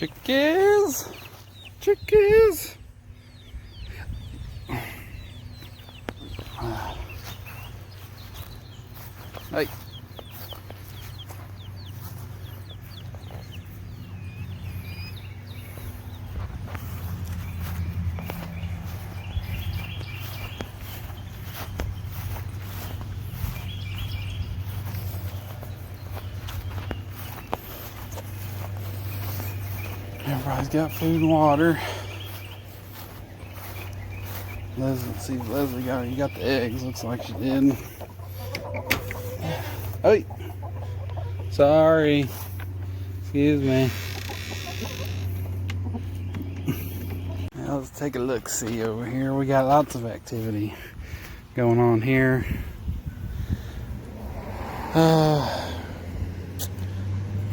Chickies! Chickies! Hey. Everybody's got food and water. Leslie, let's see if Leslie got the eggs. Looks like she did. Hey, sorry. Excuse me. Now let's take a look. See over here. We got lots of activity going on here.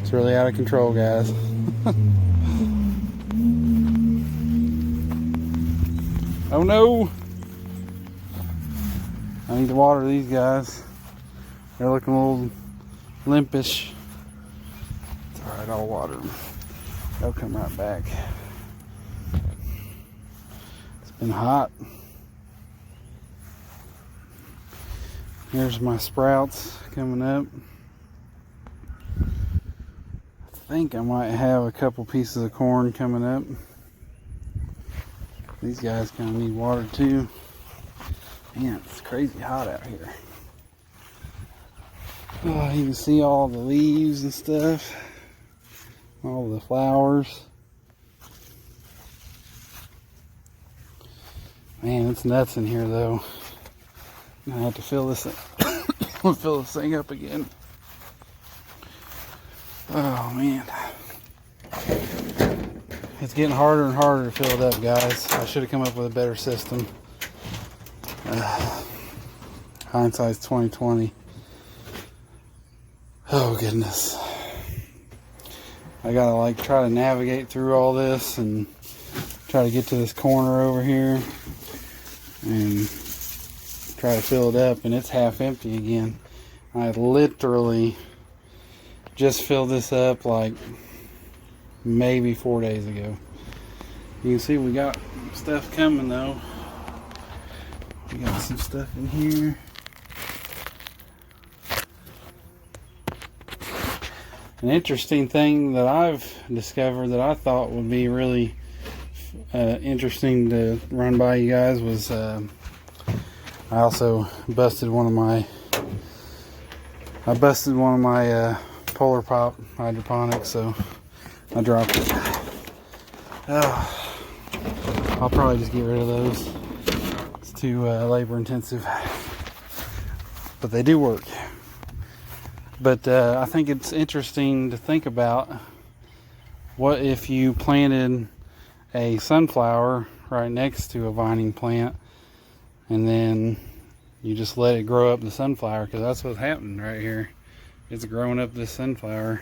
It's really out of control, guys. Oh no! I need to water these guys. They're looking a little limpish. It's alright, I'll water them. They'll come right back. It's been hot. Here's my sprouts coming up. I think I might have a couple pieces of corn coming up. These guys kind of need water too. Man, it's crazy hot out here. Oh, you can see all the leaves and stuff. All the flowers. Man, it's nuts in here though. I'm gonna have to fill this fill this thing up again. Oh man. It's getting harder and harder to fill it up, guys. I should have come up with a better system. Hindsight's 2020. Oh goodness. I gotta like try to navigate through all this and try to get to this corner over here and try to fill it up, and it's half empty again. I literally just filled this up like maybe 4 days ago. You can see we got stuff coming though. We got some stuff in here. An interesting thing that I've discovered that I thought would be really interesting to run by you guys was I also busted one of my Polar Pop hydroponics, so I dropped it. Oh, I'll probably just get rid of those. It's too labor intensive, but they do work. But I think it's interesting to think about, what if you planted a sunflower right next to a vining plant and then you just let it grow up the sunflower, because that's what's happening right here. It's growing up this sunflower.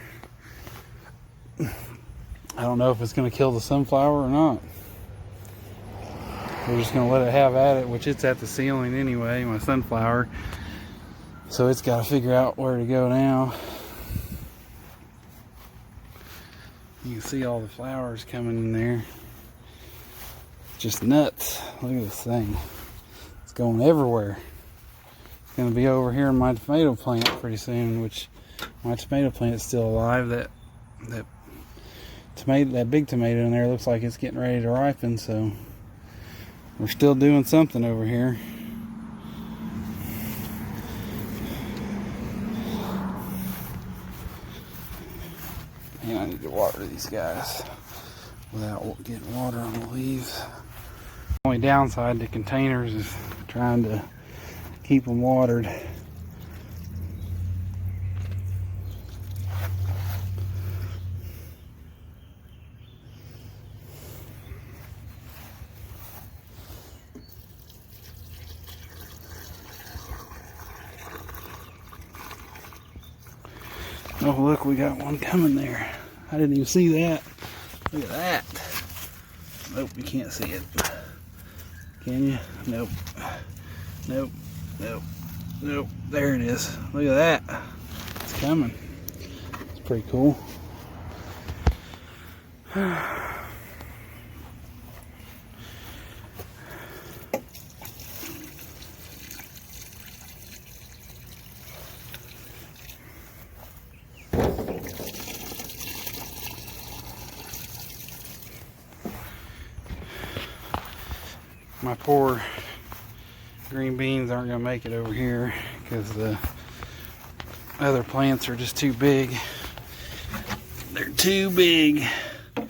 I don't know if it's going to kill the sunflower or not. We're just going to let it have at it, which it's at the ceiling anyway, my sunflower. So it's got to figure out where to go now. You can see all the flowers coming in there. Just nuts. Look at this thing. It's going everywhere. It's going to be over here in my tomato plant pretty soon, which my tomato plant is still alive. That big tomato in there looks like it's getting ready to ripen, so we're still doing something over here. And I need to water these guys without getting water on the leaves. The only downside to containers is trying to keep them watered. Oh look, we got one coming there. I didn't even see that. Look at that. Nope, you can't see it. Can you? Nope. Nope. Nope. Nope. There it is. Look at that. It's coming. It's pretty cool. My poor green beans aren't going to make it over here because the other plants are just too big. They're too big. Look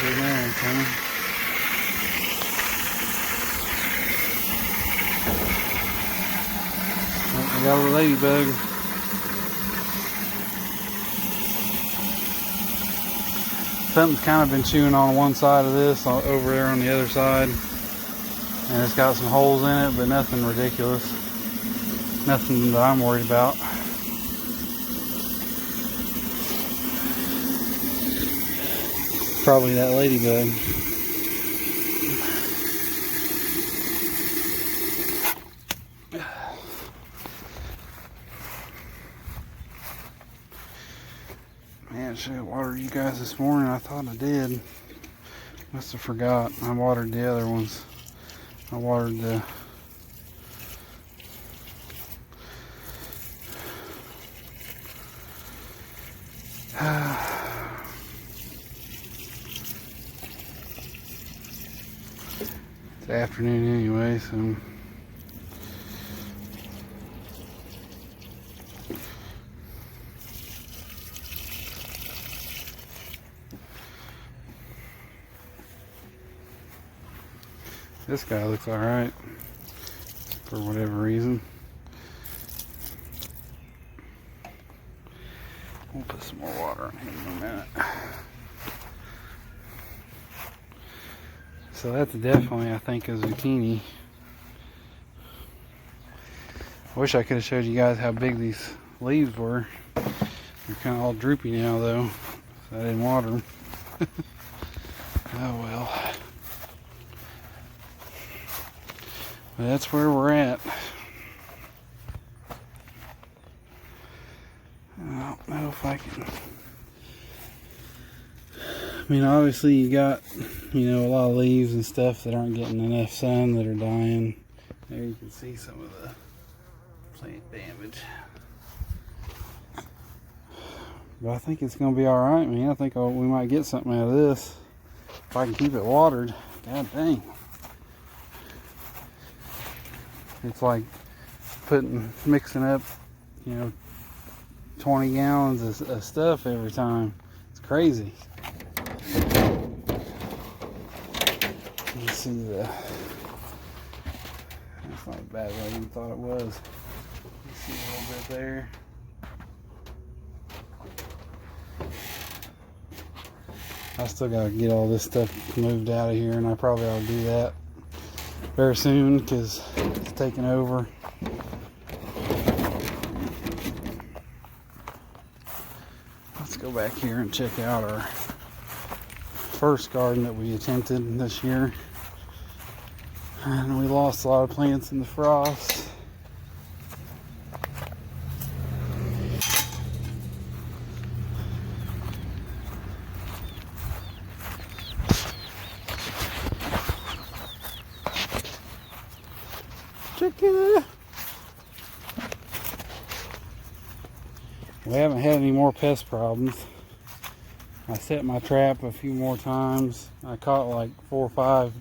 at that coming. Oh, we got a ladybug. Something's kind of been chewing on one side of this, over there on the other side. And it's got some holes in it, but nothing ridiculous. Nothing that I'm worried about. Probably that ladybug. Man, should have watered you guys this morning. I thought I did. Must have forgot. I watered the other ones. I watered the it's afternoon anyway, so this guy looks alright for whatever reason. We'll put some more water on him in a minute. So that's definitely, I think, a zucchini. I wish I could have showed you guys how big these leaves were. They're kind of all droopy now though, so I didn't water them. Oh well. But that's where we're at. I don't know if I can. I mean, obviously you got, you know, a lot of leaves and stuff that aren't getting enough sun that are dying. There you can see some of the plant damage. But I think it's going to be alright, man. I think we might get something out of this. If I can keep it watered. God dang. It's like mixing up, you know, 20 gallons of stuff every time. It's crazy. You see that's not as bad as I even thought it was. You see a little bit there. I still gotta get all this stuff moved out of here, and I probably ought to do that very soon because it's taking over. Let's go back here and check out our first garden that we attempted this year. And we lost a lot of plants in the frost. Chicken. We haven't had any more pest problems. I set my trap a few more times. I caught like 4 or 5.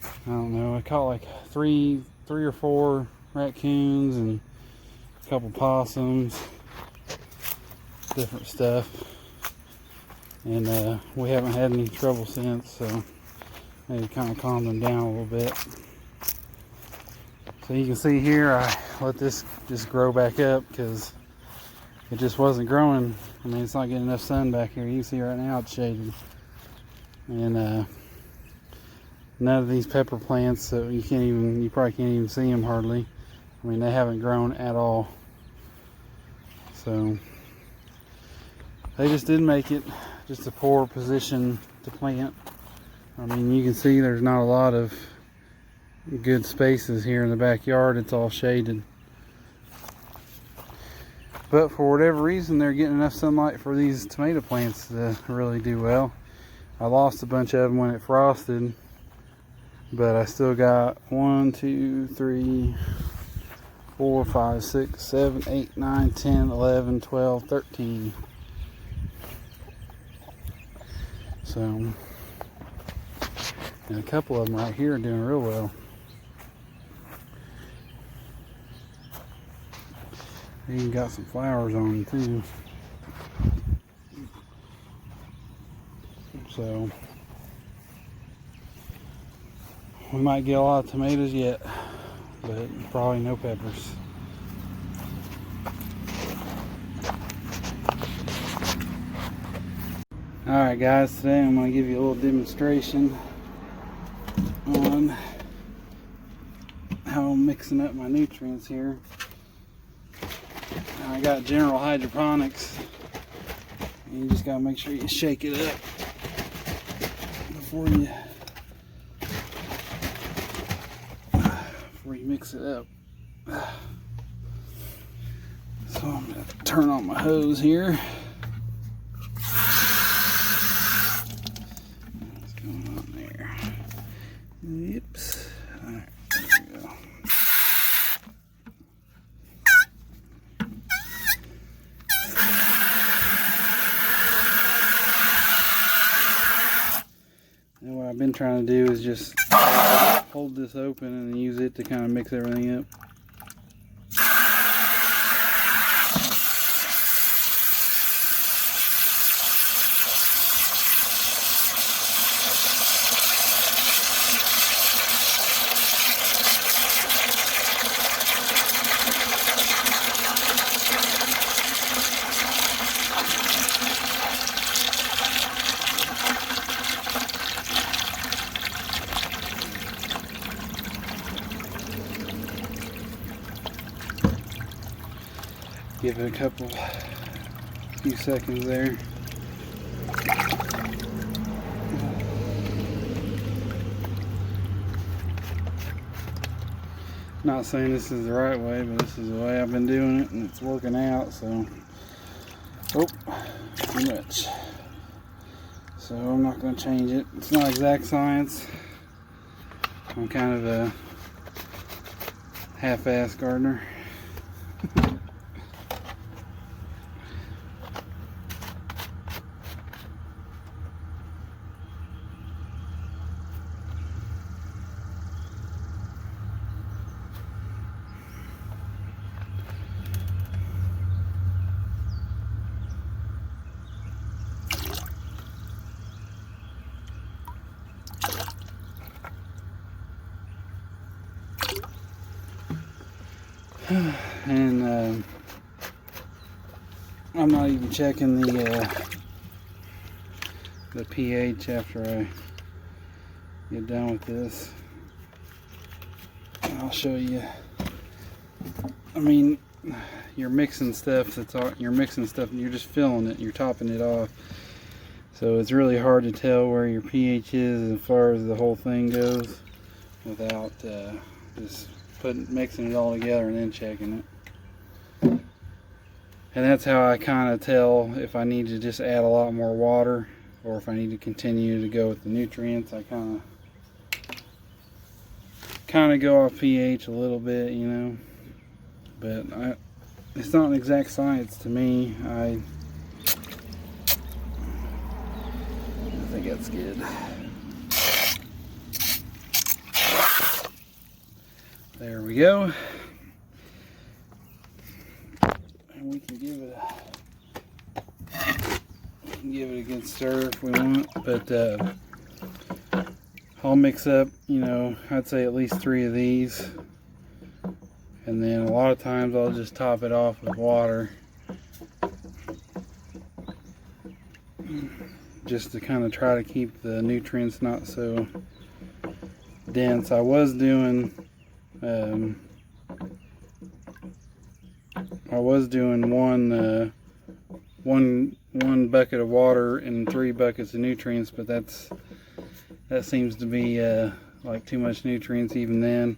I don't know. I caught like three or 4 raccoons and a couple possums, different stuff. And we haven't had any trouble since, so maybe kind of calm them down a little bit. So you can see here, I let this just grow back up because it just wasn't growing. I mean, it's not getting enough sun back here. You can see right now it's shaded. And none of these pepper plants, so you probably can't even see them hardly. I mean, they haven't grown at all. So they just didn't make it. Just a poor position to plant. I mean, you can see there's not a lot of good spaces here in the backyard. It's all shaded. But for whatever reason, they're getting enough sunlight for these tomato plants to really do well. I lost a bunch of them when it frosted, but I still got 1, 2, 3, 4, 5, 6, 7, 8, 9, 10, 11, 12, 13. So, and a couple of them right here are doing real well. They even got some flowers on them too. So, we might get a lot of tomatoes yet, but probably no peppers. Alright guys, today I'm going to give you a little demonstration on how I'm mixing up my nutrients here. I got general hydroponics, and you just got to make sure you shake it up before you mix it up. So I'm going to turn on my hose here. What's going on there? Oops. Alright, there we go. And what I've been trying to do is just hold this open and use it to kind of mix everything up. Give it a few seconds there. Not saying this is the right way, but this is the way I've been doing it, and it's working out. So, oh, too much. So I'm not going to change it. It's not exact science. I'm kind of a half-ass gardener. And I'm not even checking the pH after I get done with this. I'll show you. I mean, you're mixing stuff you're mixing stuff and you're just filling it, you're topping it off. So it's really hard to tell where your pH is as far as the whole thing goes without just mixing it all together and then checking it. And that's how I kind of tell if I need to just add a lot more water or if I need to continue to go with the nutrients. I kind of go off pH a little bit, you know, but it's not an exact science to me. I think that's good. There we go. And we can give it a good stir if we want, but I'll mix up, you know, I'd say at least 3 of these, and then a lot of times I'll just top it off with water just to kind of try to keep the nutrients not so dense. I was doing one bucket of water and 3 buckets of nutrients, but that seems to be like too much nutrients even then.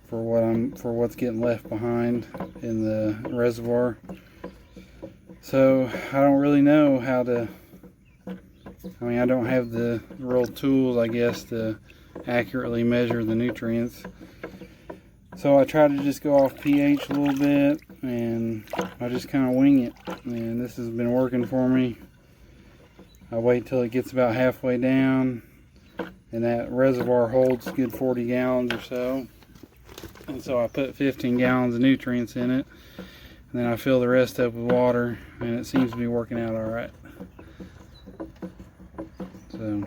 for what's getting left behind in the reservoir. So I don't really know how to, I mean, I don't have the real tools, I guess, to accurately measure the nutrients. So I try to just go off pH a little bit, and I just kind of wing it. And this has been working for me. I wait till it gets about halfway down, and that reservoir holds a good 40 gallons or so. And so I put 15 gallons of nutrients in it, and then I fill the rest up with water, and it seems to be working out all right. So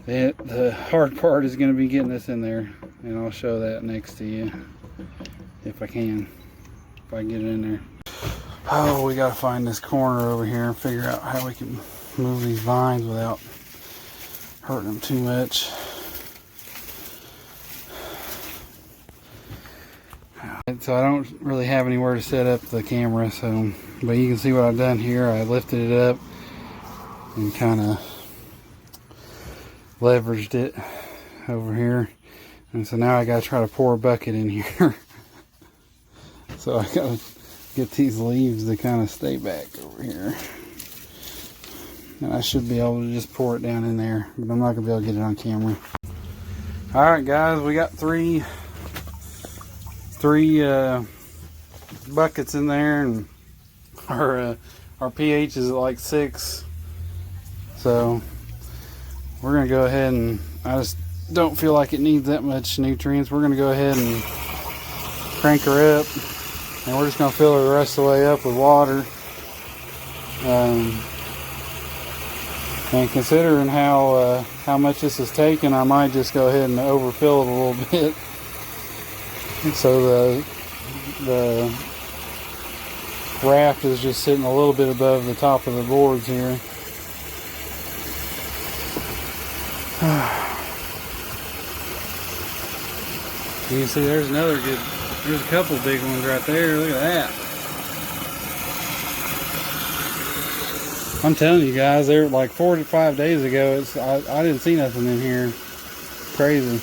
the hard part is going to be getting this in there, and I'll show that next to you if I can get it in there. Oh, we got to find this corner over here and figure out how we can move these vines without hurting them too much. So I don't really have anywhere to set up the camera, so but you can see what I've done here. I lifted it up and kind of leveraged it over here, and so now I gotta try to pour a bucket in here. So I gotta get these leaves to kind of stay back over here, and I should be able to just pour it down in there, but I'm not gonna be able to get it on camera. All right, guys, we got three buckets in there, and our pH is at like 6, so we're gonna go ahead, and I just don't feel like it needs that much nutrients. We're gonna go ahead and crank her up, and we're just gonna fill her the rest of the way up with water. And considering how much this is taking, I might just go ahead and overfill it a little bit. So the raft is just sitting a little bit above the top of the boards here. You can see there's there's a couple big ones right there. Look at that. I'm telling you guys, they're like 4 to 5 days ago. I didn't see nothing in here. Crazy.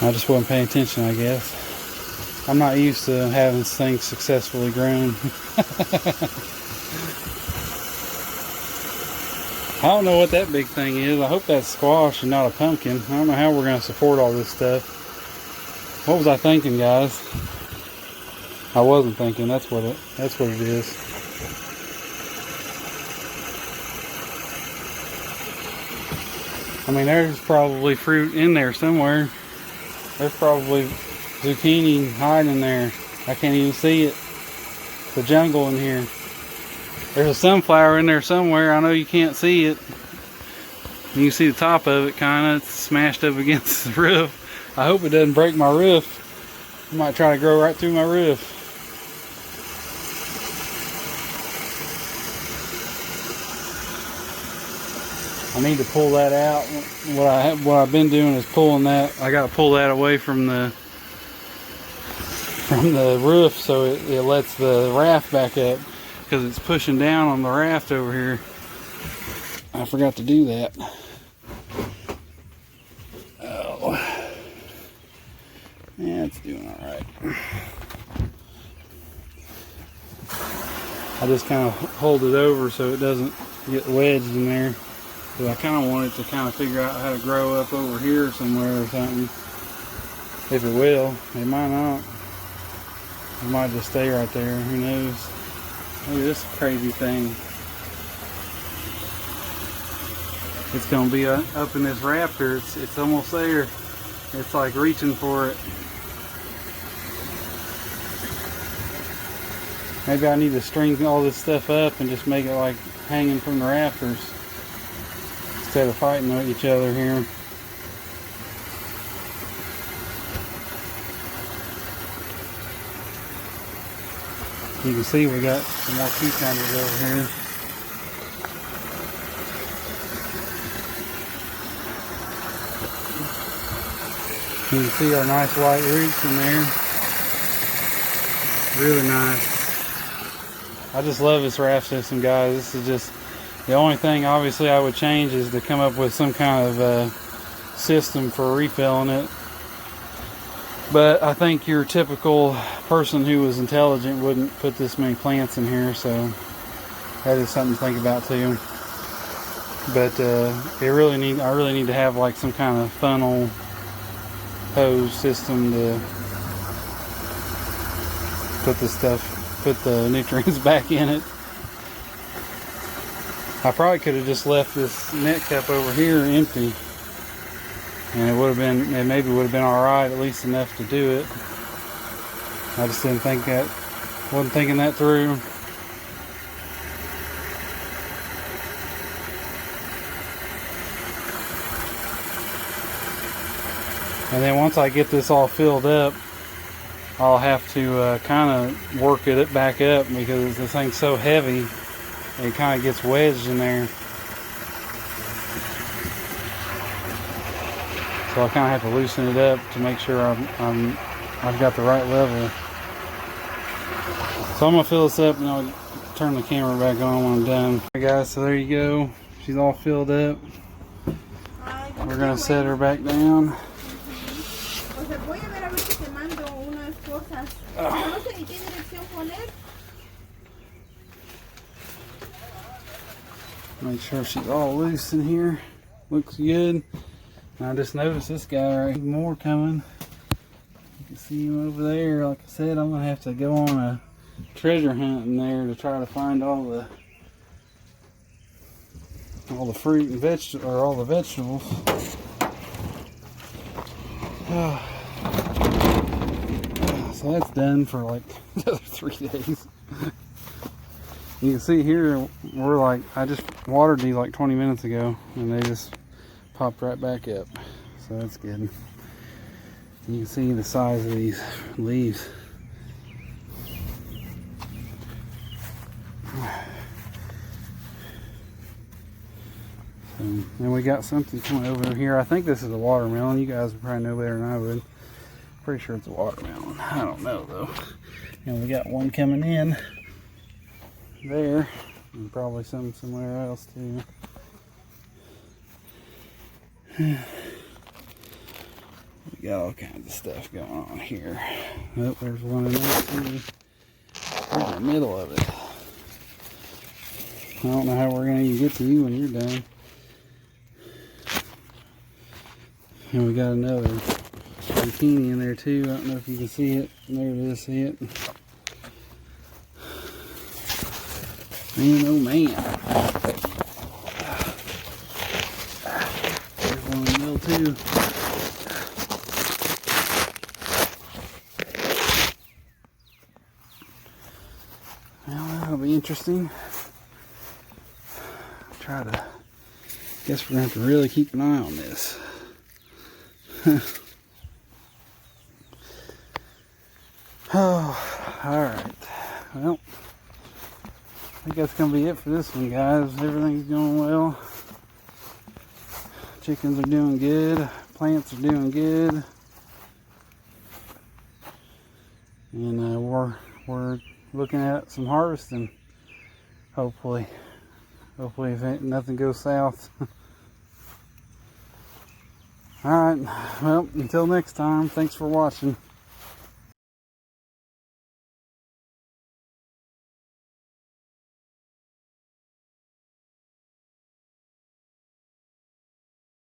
I just wasn't paying attention, I guess. I'm not used to having things successfully grown. I don't know what that big thing is. I hope that's squash and not a pumpkin. I don't know how we're going to support all this stuff. What was I thinking, guys? I wasn't thinking. That's what it is. I mean, there's probably fruit in there somewhere. There's probably zucchini hiding in there. I can't even see it. The jungle in here. There's a sunflower in there somewhere. I know you can't see it. You can see the top of it kind of. It's smashed up against the roof. I hope it doesn't break my roof. I might try to grow right through my roof. I need to pull that out. What I've been doing is pulling that. I got to pull that away from the roof so it lets the raft back up, because it's pushing down on the raft over here. I forgot to do that. Oh, yeah, it's doing all right. I just kind of hold it over so it doesn't get wedged in there. But I kind of wanted to kind of figure out how to grow up over here somewhere or something. If it will. It might not. It might just stay right there. Who knows? Look at this crazy thing. It's going to be up in this rafter. It's almost there. It's like reaching for it. Maybe I need to string all this stuff up and just make it like hanging from the rafters, instead of fighting with each other here. You can see we got some more cucumbers over here. You can see our nice white roots in there. Really nice. I just love this raft system, guys. This is just The only thing obviously I would change is to come up with some kind of system for refilling it. But I think your typical person who was intelligent wouldn't put this many plants in here, so that is something to think about too. But I really need to have like some kind of funnel hose system to put the nutrients back in it. I probably could have just left this net cup over here empty, and it maybe would have been all right, at least enough to do it. I just wasn't thinking that through. And then once I get this all filled up, I'll have to kind of work it back up, because this thing's so heavy, it kind of gets wedged in there. So I kind of have to loosen it up to make sure I've got the right level. So I'm gonna fill this up and I'll turn the camera back on when I'm done. Alright guys, so there you go. She's all filled up. We're gonna set her back down. Make sure she's all loose in here. Looks good. I just noticed this guy right here. More coming. You can see him over there. Like I said, I'm gonna have to go on a treasure hunt in there to try to find all the fruit and all the vegetables. So that's done for like another 3 days. You can see here, I just watered these like 20 minutes ago, and they just popped right back up. So that's good. You can see the size of these leaves. And we got something coming over here. I think this is a watermelon. You guys would probably know better than I would. Pretty sure it's a watermelon. I don't know though. And we got one coming in there, and probably some somewhere else too. We got all kinds of stuff going on here. Oh, there's one in there too. We're in the middle of it. I don't know how we're gonna even get to you when you're done. And we got another zucchini in there too. I don't know if you can see it. There it is, see it? Man, oh man. There's one in the middle too. Well, that'll be interesting. Guess we're going to have to really keep an eye on this. Oh, alright. Well, I think that's going to be it for this one, guys. Everything's going well. Chickens are doing good. Plants are doing good. And we're looking at some harvesting. Hopefully if nothing goes south. Alright, well, until next time, thanks for watching.